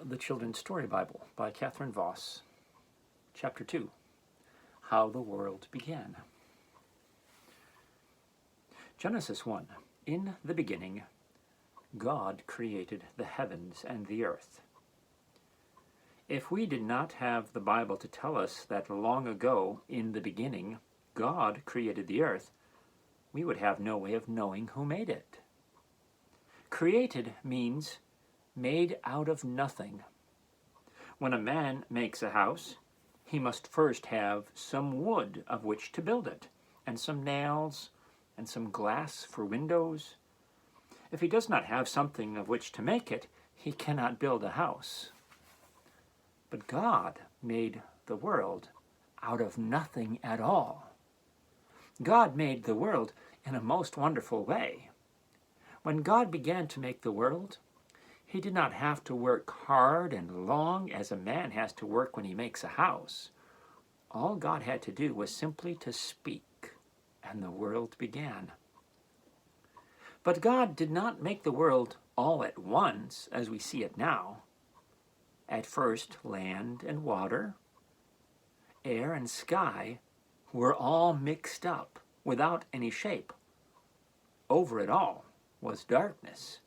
The Children's Story Bible by Catherine Voss, Chapter 2, How the World Began. Genesis 1. In the beginning, God created the heavens and the earth. If we did not have the Bible to tell us that long ago, in the beginning, God created the earth, we would have no way of knowing who made it. Created means made out of nothing. When a man makes a house, he must first have some wood of which to build it, and some nails, and some glass for windows. If he does not have something of which to make it, he cannot build a house. But God made the world out of nothing at all. God made the world in a most wonderful way. When God began to make the world, He did not have to work hard and long as a man has to work when he makes a house. All God had to do was simply to speak, and the world began. But God did not make the world all at once as we see it now. At first, land and water, air and sky were all mixed up without any shape. Over it all was darkness.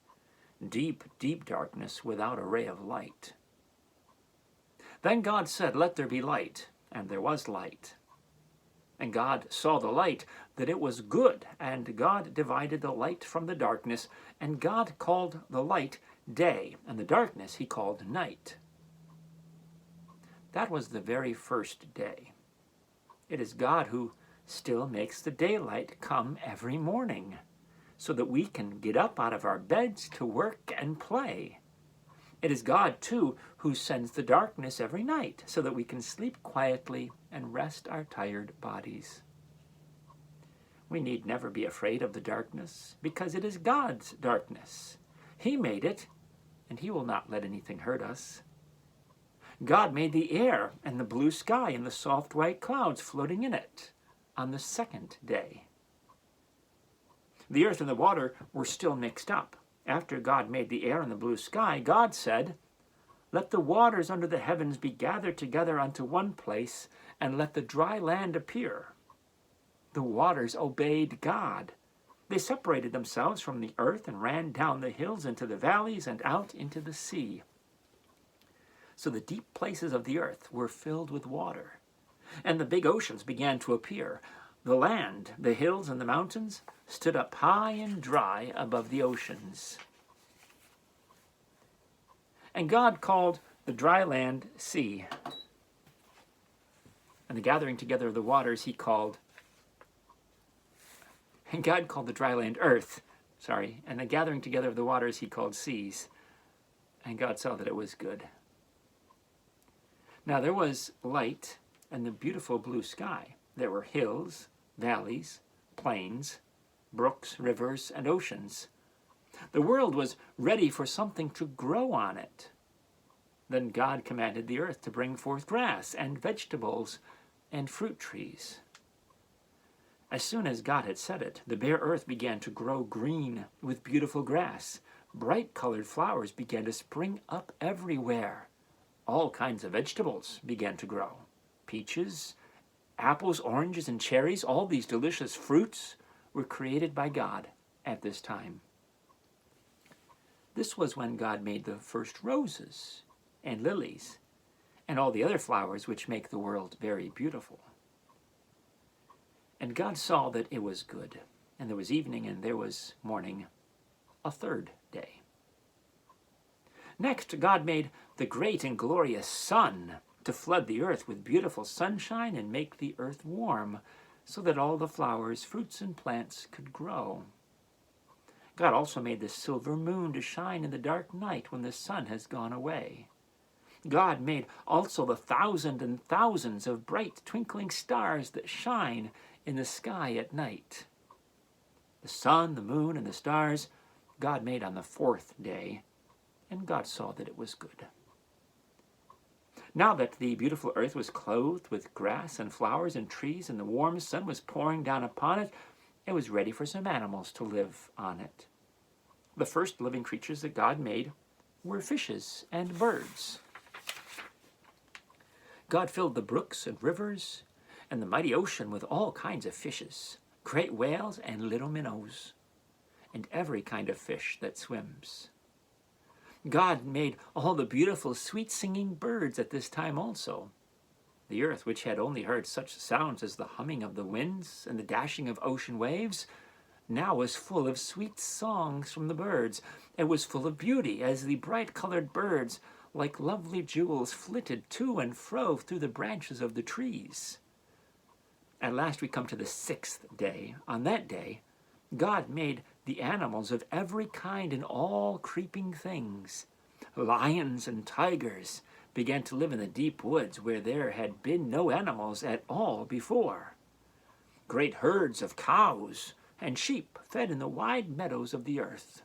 Deep, deep darkness without a ray of light. Then God said, "Let there be light," and there was light. And God saw the light, that it was good, and God divided the light from the darkness, and God called the light day, and the darkness He called night. That was the very first day. It is God who still makes the daylight come every morning, so that we can get up out of our beds to work and play. It is God, too, who sends the darkness every night, so that we can sleep quietly and rest our tired bodies. We need never be afraid of the darkness, because it is God's darkness. He made it, and He will not let anything hurt us. God made the air and the blue sky and the soft white clouds floating in it on the second day. The earth and the water were still mixed up. After God made the air and the blue sky, God said, "Let the waters under the heavens be gathered together unto one place, and let the dry land appear." The waters obeyed God. They separated themselves from the earth and ran down the hills into the valleys and out into the sea. So the deep places of the earth were filled with water, and the big oceans began to appear. The land, the hills, and the mountains stood up high and dry above the oceans. And God called the dry land sea, and the gathering together of the waters He called, and God called the dry land earth, and the gathering together of the waters He called seas, and God saw that it was good. Now there was light and the beautiful blue sky. There were hills, valleys, plains, brooks, rivers, and oceans. The world was ready for something to grow on it. Then God commanded the earth to bring forth grass and vegetables and fruit trees. As soon as God had said it, the bare earth began to grow green with beautiful grass. Bright-colored flowers began to spring up everywhere. All kinds of vegetables began to grow. Peaches, apples, oranges, and cherries, all these delicious fruits were created by God at this time. This was when God made the first roses and lilies and all the other flowers which make the world very beautiful. And God saw that it was good, and there was evening and there was morning, a third day. Next, God made the great and glorious sun to flood the earth with beautiful sunshine and make the earth warm, so that all the flowers, fruits, and plants could grow. God also made the silver moon to shine in the dark night when the sun has gone away. God made also the thousands and thousands of bright twinkling stars that shine in the sky at night. The sun, the moon, and the stars God made on the fourth day, and God saw that it was good. Now that the beautiful earth was clothed with grass and flowers and trees, and the warm sun was pouring down upon it, it was ready for some animals to live on it. The first living creatures that God made were fishes and birds. God filled the brooks and rivers and the mighty ocean with all kinds of fishes, great whales and little minnows, and every kind of fish that swims. God made all the beautiful, sweet-singing birds at this time also. The earth, which had only heard such sounds as the humming of the winds and the dashing of ocean waves, now was full of sweet songs from the birds. It was full of beauty, as the bright-colored birds, like lovely jewels, flitted to and fro through the branches of the trees. At last we come to the 6th day. On that day, God made the animals of every kind and all creeping things. Lions and tigers began to live in the deep woods where there had been no animals at all before. Great herds of cows and sheep fed in the wide meadows of the earth.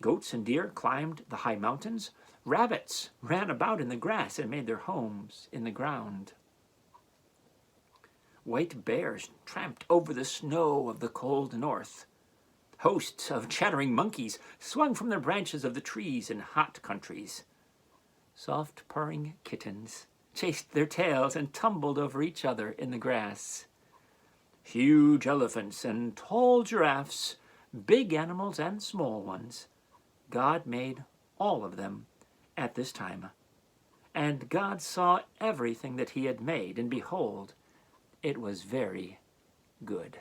Goats and deer climbed the high mountains. Rabbits ran about in the grass and made their homes in the ground. White bears tramped over the snow of the cold north. Hosts of chattering monkeys swung from the branches of the trees in hot countries. Soft purring kittens chased their tails and tumbled over each other in the grass. Huge elephants and tall giraffes, big animals and small ones, God made all of them at this time. And God saw everything that he had made, and behold, it was very good.